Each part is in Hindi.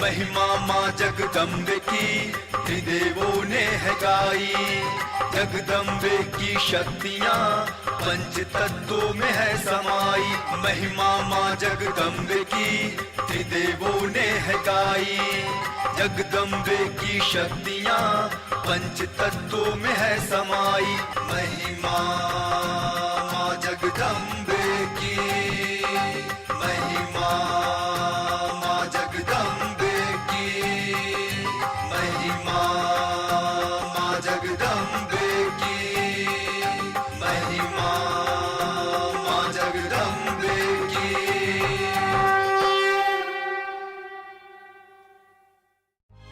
महिमा माँ जगदम्बे की त्रिदेवों ने है गाई। जगदम्बे की शक्तियाँ पंच तत्वों में है समाई। महिमा माँ जगदम्बे की त्रिदेवों ने है गाई। जगदम्बे की शक्तियाँ पंच तत्वों में है समाई। महिमा माँ जगदम्बे की, महिमा माँ जगदम्बे की, महिमा माँ जगदम्बे की, महिमा माँ जगदम्बे की।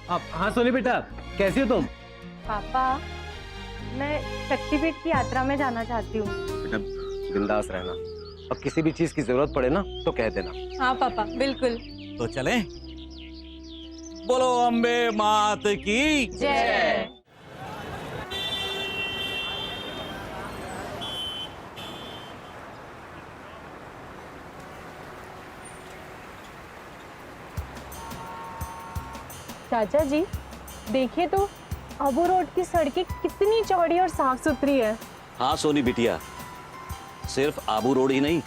अब हाँ सोनी बेटा, कैसी हो तुम? पापा, मैं शक्तिपीठ की यात्रा में जाना चाहती हूँ। बेटा बिंदास रहना, अब किसी भी चीज की जरूरत पड़े ना तो कह देना। हाँ पापा, बिल्कुल। तो चलें? बोलो अम्बे मात की जय। चाचा जी, देखिए तो अबू रोड की सड़कें कितनी चौड़ी और साफ सुथरी है। हाँ सोनी बिटिया, सिर्फ आबू रोड ही नहीं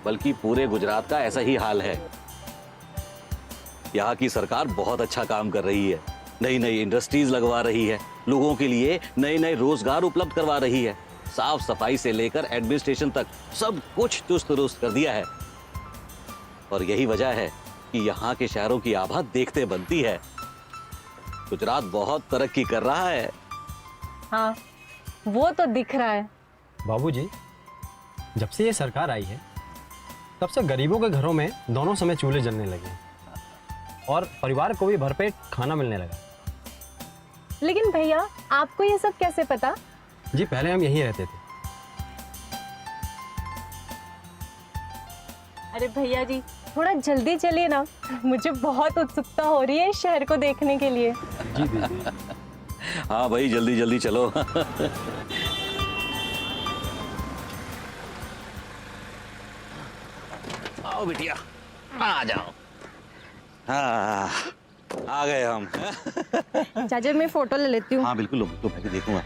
बल्कि पूरे गुजरात का ऐसा ही हाल है। यहाँ की सरकार बहुत अच्छा काम कर रही है, नई नई इंडस्ट्रीज लगवा रही है, लोगों के लिए नए नए रोजगार उपलब्ध करवा रही है, साफ सफाई से लेकर एडमिनिस्ट्रेशन तक सब कुछ चुस्त दुरुस्त कर दिया है। और यही वजह है कि यहाँ के शहरों की आभा देखते बनती है। गुजरात बहुत तरक्की कर रहा है। हाँ, वो तो दिख रहा है। बाबूजी, जब से ये सरकार आई है तब से गरीबों के घरों में दोनों समय चूल्हे जलने लगे और परिवार को भी भरपेट खाना मिलने लगा। लेकिन भैया, आपको ये सब कैसे पता? जी, पहले हम यहीं रहते थे। अरे भैया जी, थोड़ा जल्दी चलिए ना, मुझे बहुत उत्सुकता हो रही है इस शहर को देखने के लिए। जी दीदी। हाँ भाई, जल्दी जल्दी चलो। आओ बिटिया, आ जाओ। हाँ, आ गए हम। चाचा, मैं फोटो ले लेती हूँ। हाँ बिल्कुल, तो मैं भी देखूंगा।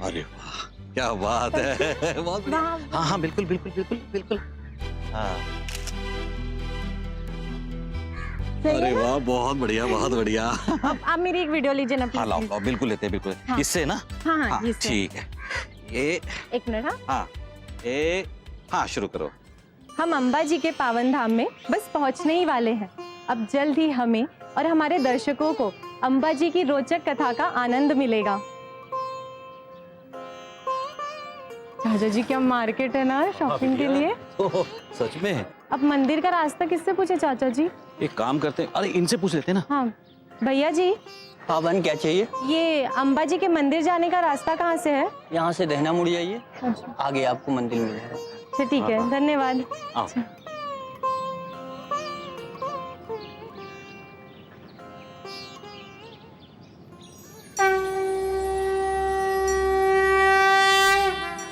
अरे वाह, क्या बात है, बहुत बढ़िया। हाँ हाँ बिल्कुल बिल्कुल बिल्कुल बिल्कुल। हाँ, अरे वाह, बहुत बढ़िया बहुत बढ़िया। अब आप मेरी एक वीडियो लीजिए ना हाँ लाओ प्लीज। लाओ, बिल्कुल लेते हैं बिल्कुल। हाँ। इससे ना? हाँ हाँ, हाँ इससे। ठीक है। ये एक मिनट। हाँ, हाँ हाँ शुरू करो। हम अंबा जी के पावन धाम में बस पहुंचने ही वाले हैं। अब जल्द ही हमें और हमारे दर्शकों को अंबा जी की रोचक कथा का आनंद मिलेगा। चाचा जी, क्या मार्केट है ना शॉपिंग के लिए। तो सच में? अब मंदिर का रास्ता किससे पूछे चाचा जी? एक काम करते हैं, अरे इनसे पूछ लेते हैं ना। हाँ भैया जी, पावन क्या चाहिए? ये अंबा जी के मंदिर जाने का रास्ता कहाँ से है? यहाँ से दहना मुड़ जाइए, अच्छा आगे आपको मंदिर मिलेगा। ठीक है, धन्यवाद। आओ।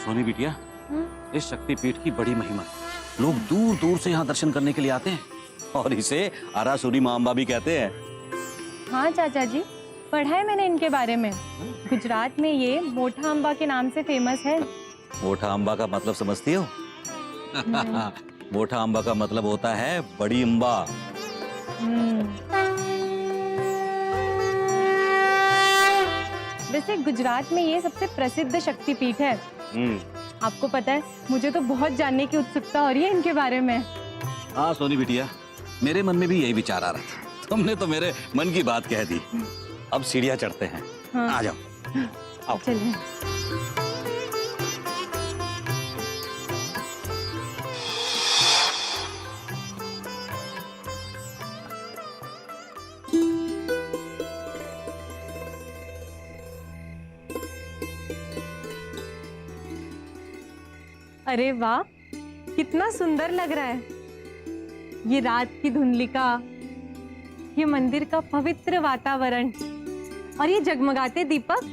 सोनी बिटिया, इस शक्तिपीठ की बड़ी महिमा है। लोग दूर दूर से यहाँ दर्शन करने के लिए आते हैं और इसे आरासुरी माँ अम्बा भी कहते हैं। हाँ चाचा जी, पढ़ा है मैंने इनके बारे में। गुजरात में ये मोठा अम्बा के नाम से फेमस है। मोठा अम्बा का मतलब समझती हो? मोठा अम्बा का मतलब होता है बड़ी अम्बा। वैसे गुजरात में ये सबसे प्रसिद्ध शक्तिपीठ है। आपको पता है, मुझे तो बहुत जानने की उत्सुकता हो रही है इनके बारे में। हाँ सोनी बिटिया, मेरे मन में भी यही विचार आ रहा था। तुमने तो मेरे मन की बात कह दी। अब सीढ़ियाँ चढ़ते हैं। हाँ। आ जाओ, आओ। चलिए। अरे वाह, कितना सुंदर लग रहा है। ये रात की धुंधलिका, ये मंदिर का पवित्र वातावरण और ये जगमगाते दीपक।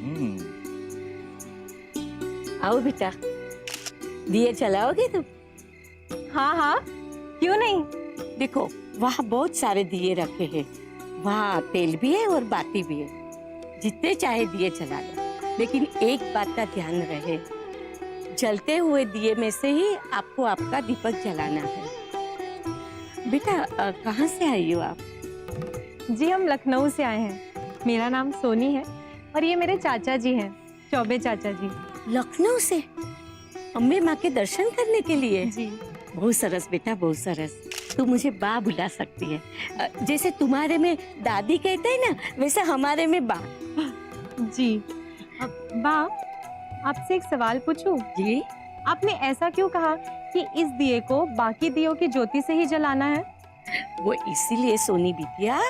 आओ बेटा, दिए जलाओगे तुम? हाँ हाँ, क्यों नहीं। देखो, वहाँ बहुत सारे दिए रखे हैं। वहाँ तेल भी है और बाती भी है। जितने चाहे दिए जला लो, लेकिन एक बात का ध्यान रहे, जलते हुए दिए में से ही आपको आपका दीपक जलाना है। बेटा कहाँ से आई हो आप? जी हम लखनऊ से आए हैं। मेरा नाम सोनी है और ये मेरे चाचा जी हैं, चौबे चाचा जी। लखनऊ से अम्बे माँ के दर्शन करने के लिए? जी बहुत सरस बेटा, बहुत सरस। तू मुझे बा बुला सकती है। जैसे तुम्हारे में दादी कहते हैं ना, वैसे हमारे में बा। जी। अब बा, आपसे एक सवाल पूछूं? जी। आपने ऐसा क्यों कहा कि इस दिए को बाकी दियों की ज्योति से ही जलाना है? वो इसीलिए सोनी बिटिया,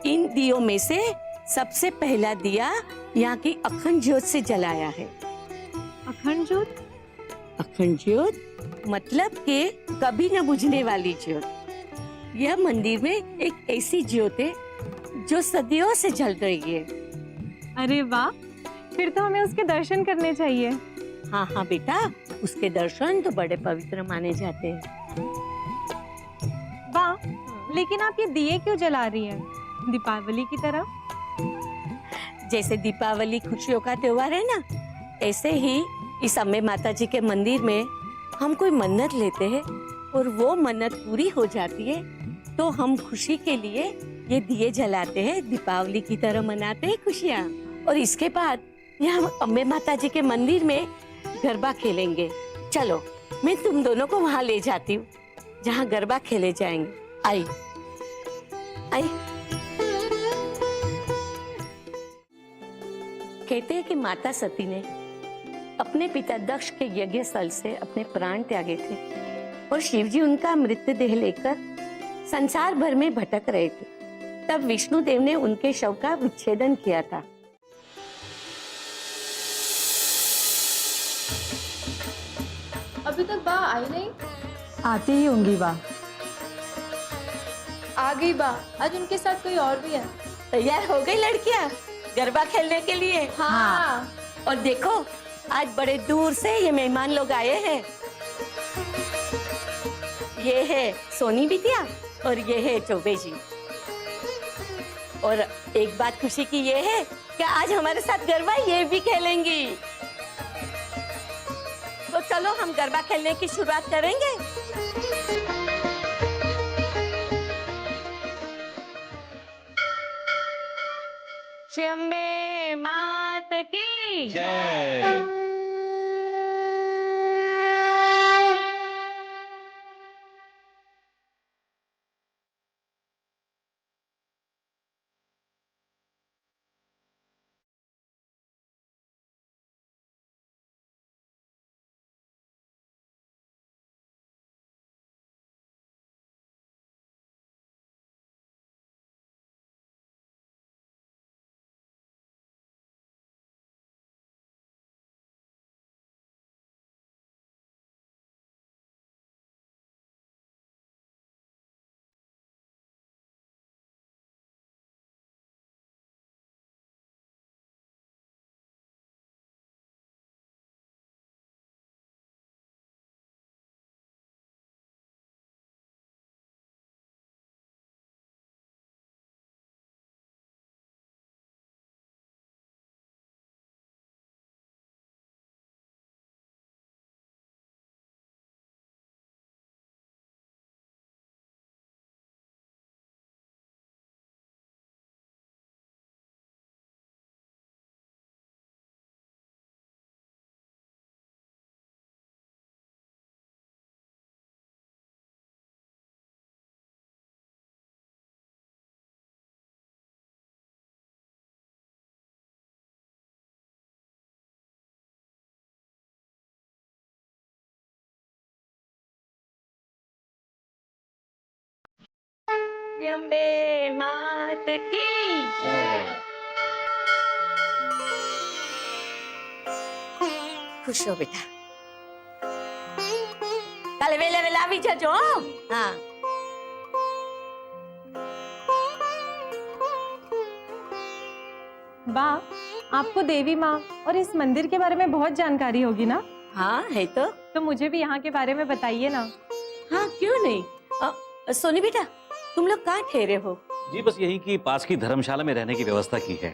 इन दियों में से सबसे पहला दिया यहाँ की अखंड ज्योत से जलाया है। अखंड ज्योत? अखंड ज्योत मतलब के कभी न बुझने वाली ज्योत। यह मंदिर में एक ऐसी ज्योत है जो सदियों से जल रही है। अरे वाह, फिर तो हमें उसके दर्शन करने चाहिए। हाँ हाँ बेटा, उसके दर्शन तो बड़े पवित्र माने जाते हैं। वाह, लेकिन आप ये दिए क्यों जला रही हैं? दीपावली की तरह? जैसे दीपावली खुशियों का त्योहार है ना, ऐसे ही इस अम्बे माता जी के मंदिर में हम कोई मन्नत लेते हैं और वो मन्नत पूरी हो जाती है तो हम खुशी के लिए ये दिए जलाते हैं, दीपावली की तरह मनाते हैं खुशियाँ। और इसके बाद यहाँ अम्बे माता जी के मंदिर में गरबा खेलेंगे। चलो मैं तुम दोनों को वहाँ ले जाती हूँ जहाँ गरबा खेले जाएंगे। आई आई। कहते हैं कि माता सती ने अपने पिता दक्ष के यज्ञ स्थल से अपने प्राण त्यागे थे और शिवजी उनका मृतदेह लेकर संसार भर में भटक रहे थे। तब विष्णु देव ने उनके शव का विच्छेदन किया था। अभी तक बा आई नहीं? आती ही होंगी बा। आ गई बा, आज उनके साथ कोई और भी है। तैयार हो गई लड़कियां गरबा खेलने के लिए? हाँ। और देखो आज बड़े दूर से ये मेहमान लोग आए हैं। ये है सोनी बिटिया और ये है चौबे जी। और एक बात खुशी की ये है कि आज हमारे साथ गरबा ये भी खेलेंगी। तो चलो हम गरबा खेलने की शुरुआत करेंगे। श्री अम्बे मात की जय। अम्बे मात की खुश हो बेटा। कल वेले वेला भी जजो। हाँ बा, आपको देवी माँ और इस मंदिर के बारे में बहुत जानकारी होगी ना? हाँ है तो मुझे भी यहाँ के बारे में बताइए ना। हाँ क्यों नहीं। सोनी बेटा तुम लोग कहाँ ठहरे हो? जी बस यही कि पास की धर्मशाला में रहने की व्यवस्था की है।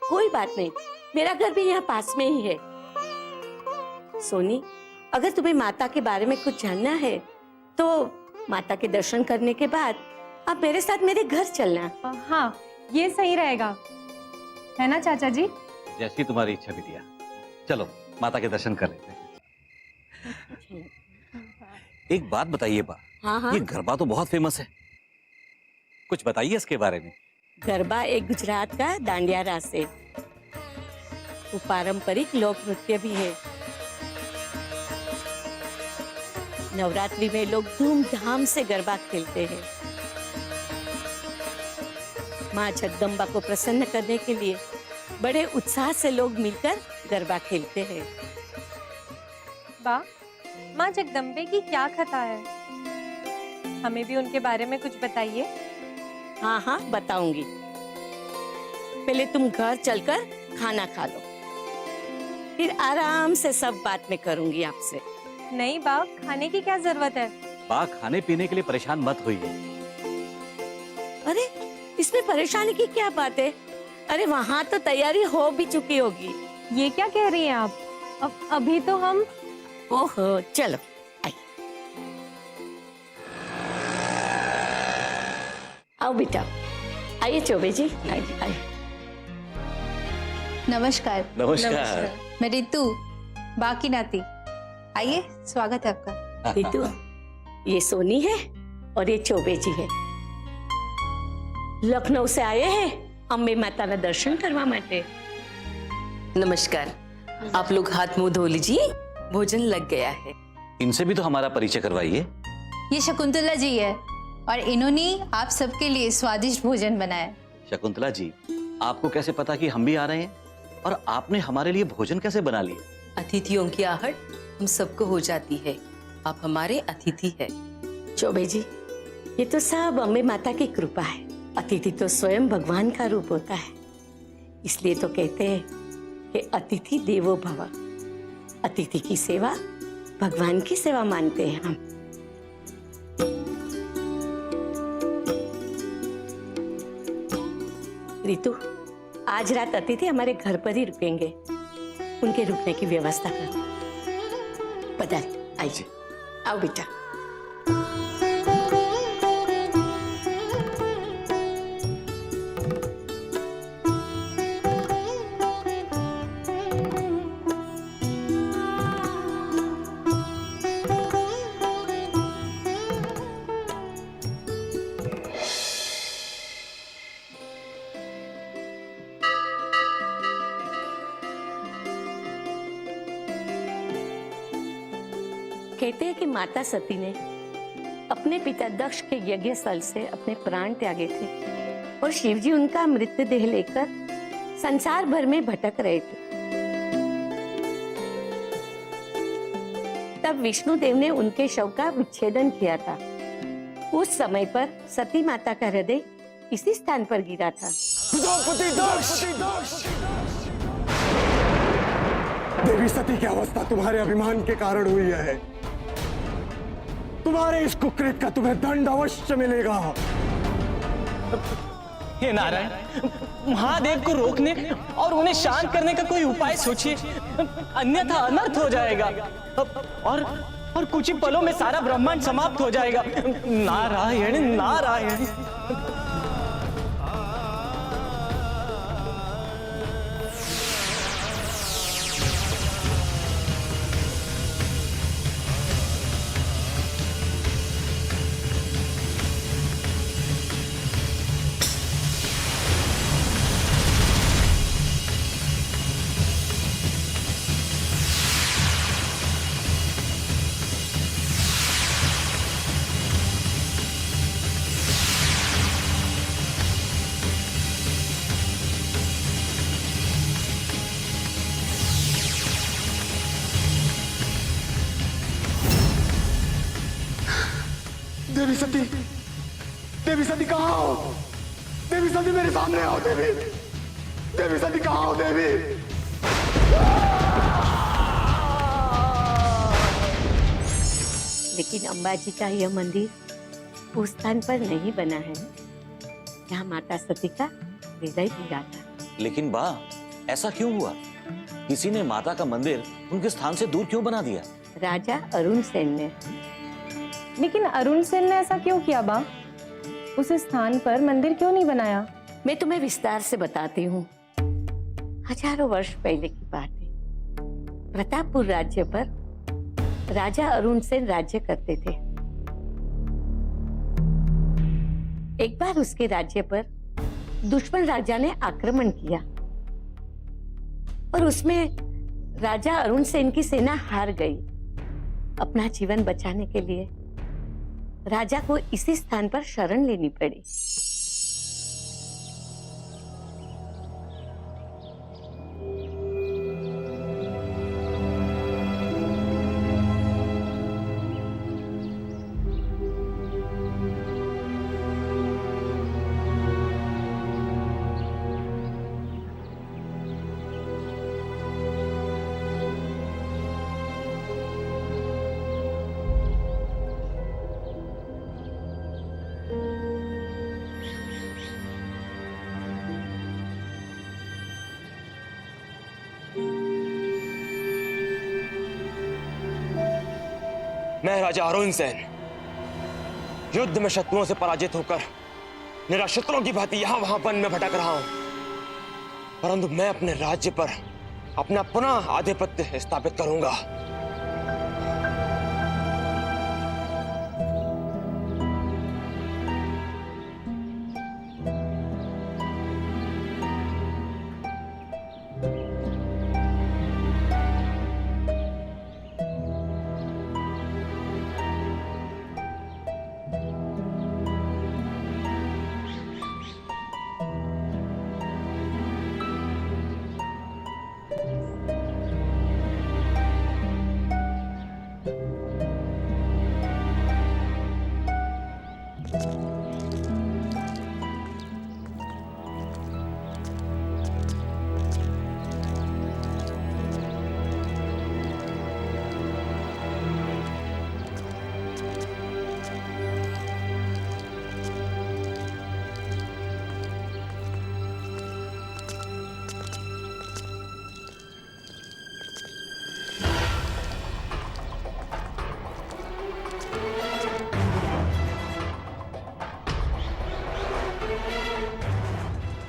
कोई बात नहीं, मेरा घर भी यहाँ पास में ही है। सोनी, अगर तुम्हें माता के बारे में कुछ जानना है तो माता के दर्शन करने के बाद आप मेरे साथ मेरे घर चलना। हाँ, ये सही रहेगा, है ना चाचा जी? जैसी तुम्हारी इच्छा बिटिया। चलो माता के दर्शन कर लेते हैं। एक बात बताइए बा, हाँ हाँ। ये गरबा तो बहुत फेमस है, कुछ बताइए इसके बारे में। गरबा एक गुजरात का दांडिया रास है। वो पारंपरिक लोक नृत्य भी है। नवरात्रि में लोग धूमधाम से गरबा खेलते हैं। माँ जगदम्बा को प्रसन्न करने के लिए बड़े उत्साह से लोग मिलकर गरबा खेलते हैं। बा, माँ जगदम्बे की क्या कथा है? हमें भी उनके बारे में कुछ बताइए। हाँ हाँ बताऊंगी। पहले तुम घर चलकर खाना खा लो, फिर आराम से सब बात मैं करूंगी आपसे। नहीं बा, खाने की क्या जरूरत है? बा खाने पीने के लिए परेशान मत होइए। अरे इसमें परेशानी की क्या बात है? अरे वहाँ तो तैयारी हो भी चुकी होगी। ये क्या कह रही हैं आप? अभी तो हम। ओहो, चलो आई। आओ बेटा, आइए चौबे जी, आइए। नमस्कार। नमस्कार। मैं रितु, बाकी नाती। आइए, स्वागत है आपका। रितु, ये सोनी है और ये चौबे जी है। लखनऊ से आए हैं अम्बे माता का दर्शन करवा माटे। नमस्कार। आप लोग हाथ मुंह धो लीजिए, भोजन लग गया है। इनसे भी तो हमारा परिचय करवाइए। ये शकुंतला जी है और इन्होंने आप सबके लिए स्वादिष्ट भोजन बनाया। शकुंतला जी, आपको कैसे पता कि हम भी आ रहे हैं, और आपने हमारे लिए भोजन कैसे बना लिया? अतिथियों की आहट हम सबको हो जाती है, आप हमारे अतिथि है। चौबे जी, ये तो सब अम्बे माता की कृपा है। अतिथि तो स्वयं भगवान का रूप होता है, इसलिए तो कहते हैं कि अतिथि देवो भव। अतिथि की सेवा भगवान की सेवा मानते हैं हम। रितु, आज रात अतिथि हमारे घर पर ही रुकेंगे, उनके रुकने की व्यवस्था कर। पधारिए, आइए, आओ बेटा। कहते हैं कि माता सती ने अपने पिता दक्ष के यज्ञ स्थल से अपने प्राण त्यागे थे और शिवजी उनका मृतदेह लेकर संसार भर में भटक रहे थे। तब विष्णु देव ने उनके शव का विच्छेदन किया था। उस समय पर सती माता का हृदय इसी स्थान पर गिरा था। देवी सती की अवस्था तुम्हारे अभिमान के कारण हुई है। तुम्हारे इस कुकृत का तुम्हें दंड अवश्य मिलेगा। हे नारायण, महादेव को रोकने और उन्हें शांत करने का कोई उपाय सोचिए, अन्यथा अनर्थ हो जाएगा और कुछ ही पलों में सारा ब्रह्मांड समाप्त हो जाएगा। नारायण नारायण। देवी सती, देवी सती कहाँ हो? देवी सती मेरे सामने आओ। देवी, देवी सती कहाँ हो? देवी, लेकिन अंबाजी का यह मंदिर उस स्थान पर नहीं बना है जहाँ माता सती का हृदय पूरा था। लेकिन बा, ऐसा क्यों हुआ? किसी ने माता का मंदिर उनके स्थान से दूर क्यों बना दिया? राजा अरुण सेन ने। लेकिन अरुण सेन ने ऐसा क्यों किया बा? उस स्थान पर मंदिर क्यों नहीं बनाया? मैं तुम्हें विस्तार से बताती हूँ। हजारों वर्ष पहले की बात है। प्रतापपुर राज्य पर राजा अरुण सेन राज्य करते थे। एक बार उसके राज्य पर दुश्मन राजा ने आक्रमण किया और उसमें राजा अरुण सेन की सेना हार गई। अपना जीवन बचाने के लिए राजा को इसी स्थान पर शरण लेनी पड़ी। मैं राजा अरुण सेन युद्ध में शत्रुओं से पराजित होकर निराश्रितों की भांति यहां वहां वन में भटक रहा हूं, परंतु मैं अपने राज्य पर अपना पुनः आधिपत्य स्थापित करूंगा।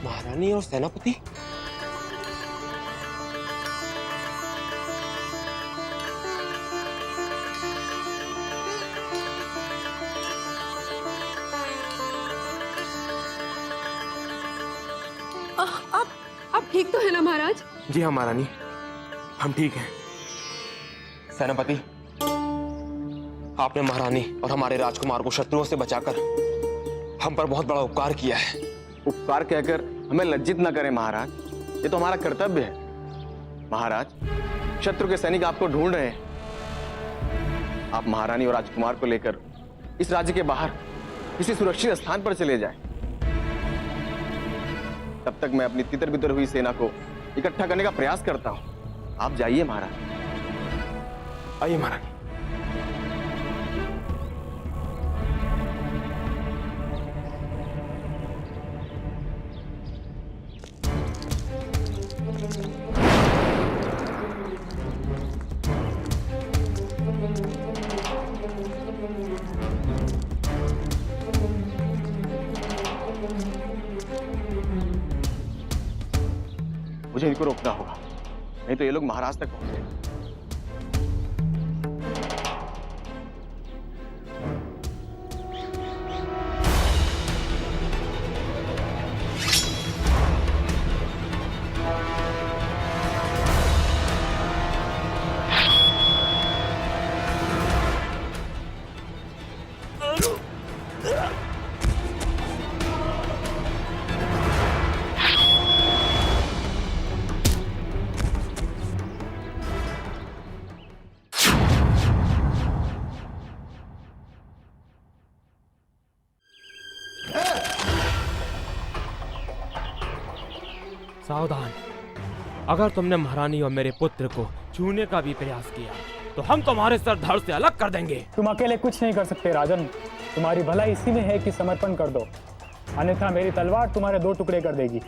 महारानी और सेनापति? आप ठीक तो है ना महाराज? जी हाँ महारानी, हम ठीक हैं। सेनापति, आपने महारानी और हमारे राजकुमार को शत्रुओं से बचाकर हम पर बहुत बड़ा उपकार किया है। उपकार कहकर हमें लज्जित न करें महाराज, ये तो हमारा कर्तव्य है। महाराज, शत्रु के सैनिक आपको ढूंढ रहे हैं। आप महारानी और राजकुमार को लेकर इस राज्य के बाहर किसी सुरक्षित स्थान पर चले जाएं। तब तक मैं अपनी तितर बितर हुई सेना को इकट्ठा करने का प्रयास करता हूं। आप जाइए महाराज। आइए महारानी। मुझे इनको रोकना होगा, नहीं तो ये लोग महाराज तक पहुंच जाएंगे। सावधान, अगर तुमने महारानी और मेरे पुत्र को छूने का भी प्रयास किया तो हम तुम्हारे सर धड़ से अलग कर देंगे। तुम अकेले कुछ नहीं कर सकते राजन। तुम्हारी भलाई इसी में है कि समर्पण कर दो, अन्यथा मेरी तलवार तुम्हारे 2 टुकड़े कर देगी।